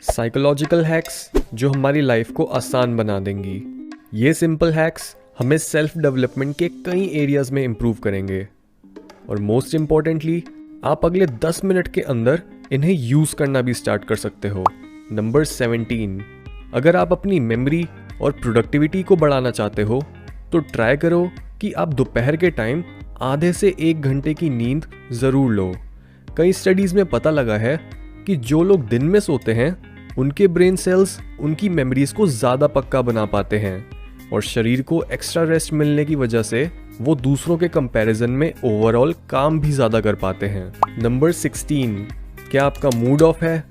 Psychological hacks जो हमारी life को आसान बना देंगी। ये सिंपल हैक्स हमें सेल्फ डेवलपमेंट के कई एरियाज में इम्प्रूव करेंगे और मोस्ट इम्पॉर्टेंटली आप अगले 10 मिनट के अंदर इन्हें यूज करना भी स्टार्ट कर सकते हो। नंबर 17, अगर आप अपनी मेमोरी और प्रोडक्टिविटी को बढ़ाना चाहते हो तो ट्राई करो कि आप दोपहर के टाइम आधे से 1 घंटे की नींद जरूर लो। कई स्टडीज में पता लगा है कि जो लोग दिन में सोते हैं उनके ब्रेन सेल्स उनकी मेमोरीज को ज्यादा पक्का बना पाते हैं और शरीर को एक्स्ट्रा रेस्ट मिलने की वजह से वो दूसरों के कंपैरिजन में ओवरऑल काम भी ज्यादा कर पाते हैं। नंबर 16, क्या आपका मूड ऑफ है?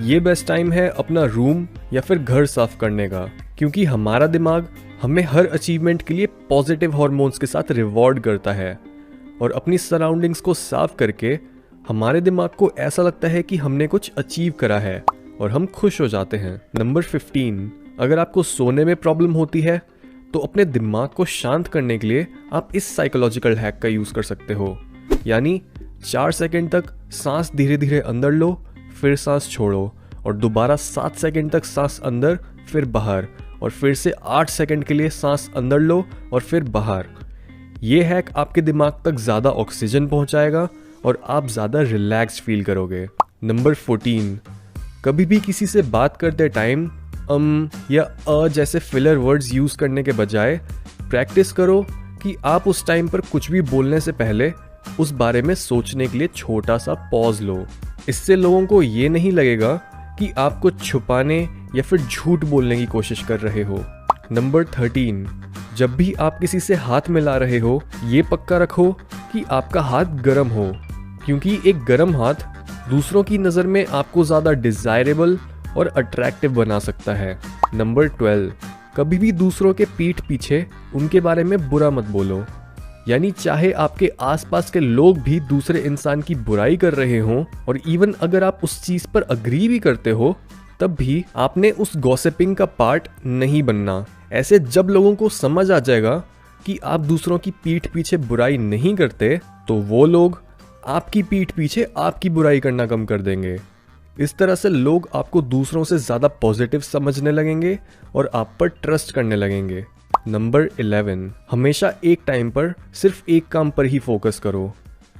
ये बेस्ट टाइम है अपना रूम या फिर घर साफ करने का, क्योंकि हमारा दिमाग हमें हर अचीवमेंट के लिए पॉजिटिव हार्मोन्स के साथ रिवॉर्ड करता है और अपनी सराउंडिंग्स को साफ करके हमारे दिमाग को ऐसा लगता है कि हमने कुछ अचीव करा है और हम खुश हो जाते हैं। नंबर 15, अगर आपको सोने में प्रॉब्लम होती है तो अपने दिमाग को शांत करने के लिए आप इस साइकोलॉजिकल हैक का यूज कर सकते हो। यानी 4 सेकंड तक सांस धीरे धीरे अंदर लो, फिर सांस छोड़ो और दोबारा 7 सेकंड तक सांस अंदर फिर बाहर और फिर से 8 सेकंड के लिए सांस अंदर लो और फिर बाहर। ये हैक आपके दिमाग तक ज्यादा ऑक्सीजन पहुंचाएगा और आप ज्यादा रिलैक्स्ड फील करोगे। नंबर 14, कभी भी किसी से बात करते टाइम या जैसे फिलर वर्ड्स यूज करने के बजाय प्रैक्टिस करो कि आप उस टाइम पर कुछ भी बोलने से पहले उस बारे में सोचने के लिए छोटा सा पॉज लो। इससे लोगों को ये नहीं लगेगा कि आप कुछ छुपाने या फिर झूठ बोलने की कोशिश कर रहे हो। नंबर 13, जब भी आप किसी से हाथ मिला रहे हो ये पक्का रखो कि आपका हाथ गर्म हो, क्योंकि एक गर्म हाथ दूसरों की नज़र में आपको ज़्यादा डिजायरेबल और अट्रैक्टिव बना सकता है। नंबर 12, कभी भी दूसरों के पीठ पीछे उनके बारे में बुरा मत बोलो। यानी चाहे आपके आसपास के लोग भी दूसरे इंसान की बुराई कर रहे हों और इवन अगर आप उस चीज़ पर अग्री भी करते हो तब भी आपने उस गॉसिपिंग का पार्ट नहीं बनना। ऐसे जब लोगों को समझ आ जाएगा कि आप दूसरों की पीठ पीछे बुराई नहीं करते तो वो लोग आपकी पीठ पीछे आपकी बुराई करना कम कर देंगे। इस तरह से लोग आपको दूसरों से ज्यादा पॉजिटिव समझने लगेंगे और आप पर ट्रस्ट करने लगेंगे। नंबर 11, हमेशा एक टाइम पर सिर्फ एक काम पर ही फोकस करो,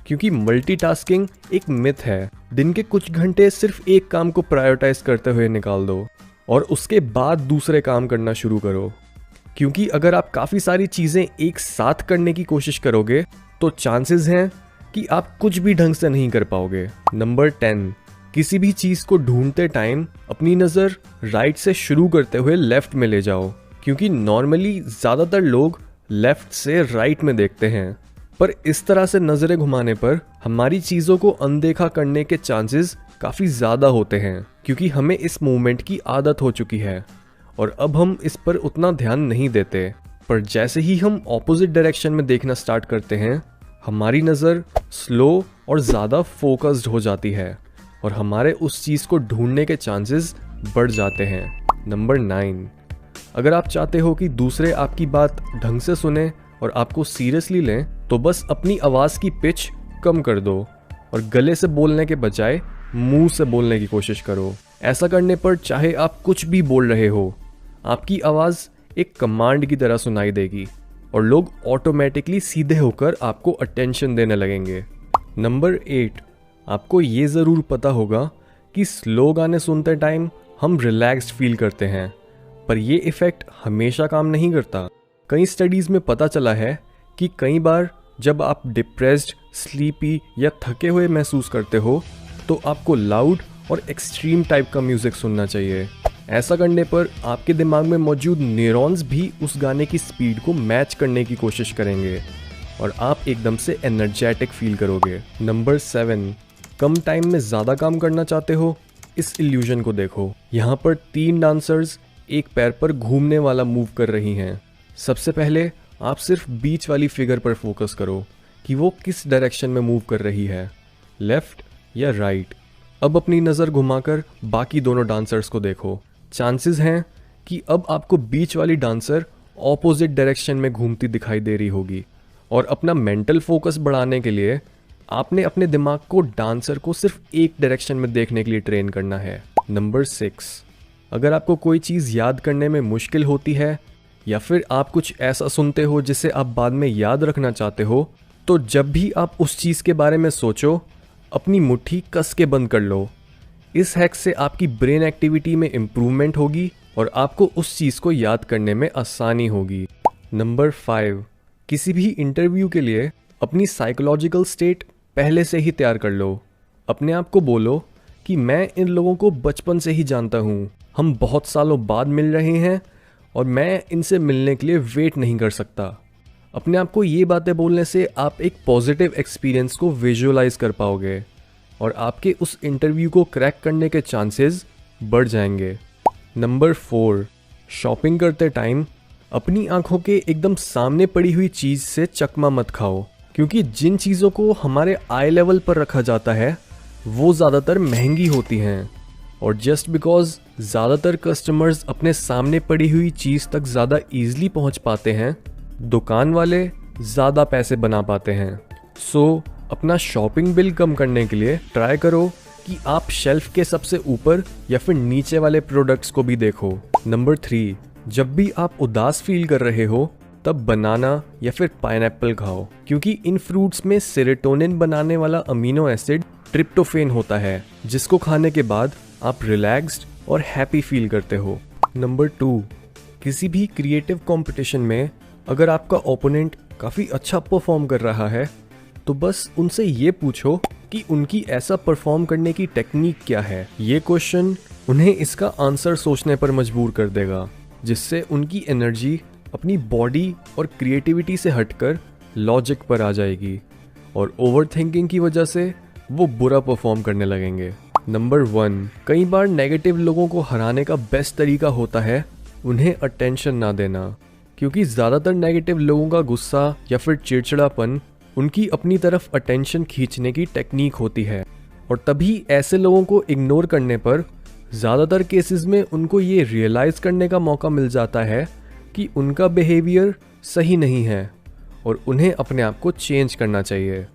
क्योंकि मल्टीटास्किंग एक मिथ है। दिन के कुछ घंटे सिर्फ एक काम को प्रायोरिटाइज करते हुए निकाल दो और उसके बाद दूसरे काम करना शुरू करो, क्योंकि अगर आप काफी सारी चीजें एक साथ करने की कोशिश करोगे तो चांसेस हैं कि आप कुछ भी ढंग से नहीं कर पाओगे। नंबर 10, किसी भी चीज को ढूंढते टाइम अपनी नजर राइट से शुरू करते हुए लेफ्ट में ले जाओ, क्योंकि नॉर्मली ज्यादातर लोग लेफ्ट से राइट में देखते हैं, पर इस तरह से नजरें घुमाने पर हमारी चीजों को अनदेखा करने के चांसेस काफी ज्यादा होते हैं, क्योंकि हमें इस मूवमेंट की आदत हो चुकी है और अब हम इस पर उतना ध्यान नहीं देते। पर जैसे ही हम ऑपोजिट डायरेक्शन में देखना स्टार्ट करते हैं हमारी नज़र स्लो और ज़्यादा फोकस्ड हो जाती है और हमारे उस चीज़ को ढूंढने के चांसेस बढ़ जाते हैं। नंबर 9, अगर आप चाहते हो कि दूसरे आपकी बात ढंग से सुने और आपको सीरियसली लें तो बस अपनी आवाज़ की पिच कम कर दो और गले से बोलने के बजाय मुंह से बोलने की कोशिश करो। ऐसा करने पर चाहे आप कुछ भी बोल रहे हो आपकी आवाज़ एक कमांड की तरह सुनाई देगी और लोग ऑटोमेटिकली सीधे होकर आपको अटेंशन देने लगेंगे। नंबर 8, आपको ये ज़रूर पता होगा कि स्लो गाने सुनते टाइम हम रिलैक्स्ड फील करते हैं, पर ये इफ़ेक्ट हमेशा काम नहीं करता। कई स्टडीज़ में पता चला है कि कई बार जब आप डिप्रेस्ड, स्लीपी या थके हुए महसूस करते हो तो आपको लाउड और एक्सट्रीम टाइप का म्यूज़िक सुनना चाहिए। ऐसा करने पर आपके दिमाग में मौजूद न्यूरॉन्स भी उस गाने की स्पीड को मैच करने की कोशिश करेंगे और आप एकदम से एनर्जेटिक फील करोगे। नंबर 7, कम टाइम में ज़्यादा काम करना चाहते हो? इस इल्यूजन को देखो। यहाँ पर 3 डांसर्स एक पैर पर घूमने वाला मूव कर रही हैं। सबसे पहले आप सिर्फ बीच वाली फिगर पर फोकस करो कि वो किस डायरेक्शन में मूव कर रही है, लेफ्ट या राइट। अब अपनी नज़र घुमाकर बाकी दोनों डांसर्स को देखो। चांसेस हैं कि अब आपको बीच वाली डांसर ऑपोजिट डायरेक्शन में घूमती दिखाई दे रही होगी और अपना मेंटल फोकस बढ़ाने के लिए आपने अपने दिमाग को डांसर को सिर्फ एक डायरेक्शन में देखने के लिए ट्रेन करना है। नंबर 6, अगर आपको कोई चीज़ याद करने में मुश्किल होती है या फिर आप कुछ ऐसा सुनते हो जिसे आप बाद में याद रखना चाहते हो, तो जब भी आप उस चीज़ के बारे में सोचो, अपनी मुट्ठी कस के बंद कर लो। इस हैक से आपकी ब्रेन एक्टिविटी में इम्प्रूवमेंट होगी और आपको उस चीज़ को याद करने में आसानी होगी। नंबर 5, किसी भी इंटरव्यू के लिए अपनी साइकोलॉजिकल स्टेट पहले से ही तैयार कर लो। अपने आप को बोलो कि मैं इन लोगों को बचपन से ही जानता हूँ, हम बहुत सालों बाद मिल रहे हैं और मैं इनसे मिलने के लिए वेट नहीं कर सकता। अपने आप को ये बातें बोलने से आप एक पॉजिटिव एक्सपीरियंस को विजुअलाइज कर पाओगे और आपके उस इंटरव्यू को क्रैक करने के चांसेस बढ़ जाएंगे। नंबर 4, शॉपिंग करते टाइम अपनी आंखों के एकदम सामने पड़ी हुई चीज़ से चकमा मत खाओ, क्योंकि जिन चीज़ों को हमारे आई लेवल पर रखा जाता है वो ज़्यादातर महंगी होती हैं, और जस्ट बिकॉज ज़्यादातर कस्टमर्स अपने सामने पड़ी हुई चीज़ तक ज़्यादा ईजिली पहुंच पाते हैं, दुकान वाले ज़्यादा पैसे बना पाते हैं। सो अपना शॉपिंग बिल कम करने के लिए ट्राई करो कि आप शेल्फ के सबसे ऊपर या फिर नीचे वाले प्रोडक्ट्स को भी देखो। नंबर 3, जब भी आप उदास फील कर रहे हो तब बनाना या फिर पाइनएप्पल खाओ, क्योंकि इन फ्रूट्स में सेरोटोनिन बनाने वाला अमीनो एसिड ट्रिप्टोफेन होता है, जिसको खाने के बाद आप रिलैक्स्ड और हैप्पी फील करते हो। नंबर 2, किसी भी क्रिएटिव कंपटीशन में अगर आपका ओपोनेंट काफ़ी अच्छा परफॉर्म कर रहा है तो बस उनसे ये पूछो कि उनकी ऐसा परफॉर्म करने की टेक्निक क्या है। ये क्वेश्चन उन्हें इसका आंसर सोचने पर मजबूर कर देगा, जिससे उनकी एनर्जी अपनी बॉडी और क्रिएटिविटी से हटकर लॉजिक पर आ जाएगी और ओवर थिंकिंग की वजह से वो बुरा परफॉर्म करने लगेंगे। नंबर 1, कई बार नेगेटिव लोगों को हराने का बेस्ट तरीका होता है उन्हें अटेंशन ना देना, क्योंकि ज़्यादातर नेगेटिव लोगों का गुस्सा या फिर चिड़चिड़ापन उनकी अपनी तरफ अटेंशन खींचने की टेक्निक होती है, और तभी ऐसे लोगों को इग्नोर करने पर ज़्यादातर केसेस में उनको ये रियलाइज़ करने का मौका मिल जाता है कि उनका बिहेवियर सही नहीं है और उन्हें अपने आप को चेंज करना चाहिए।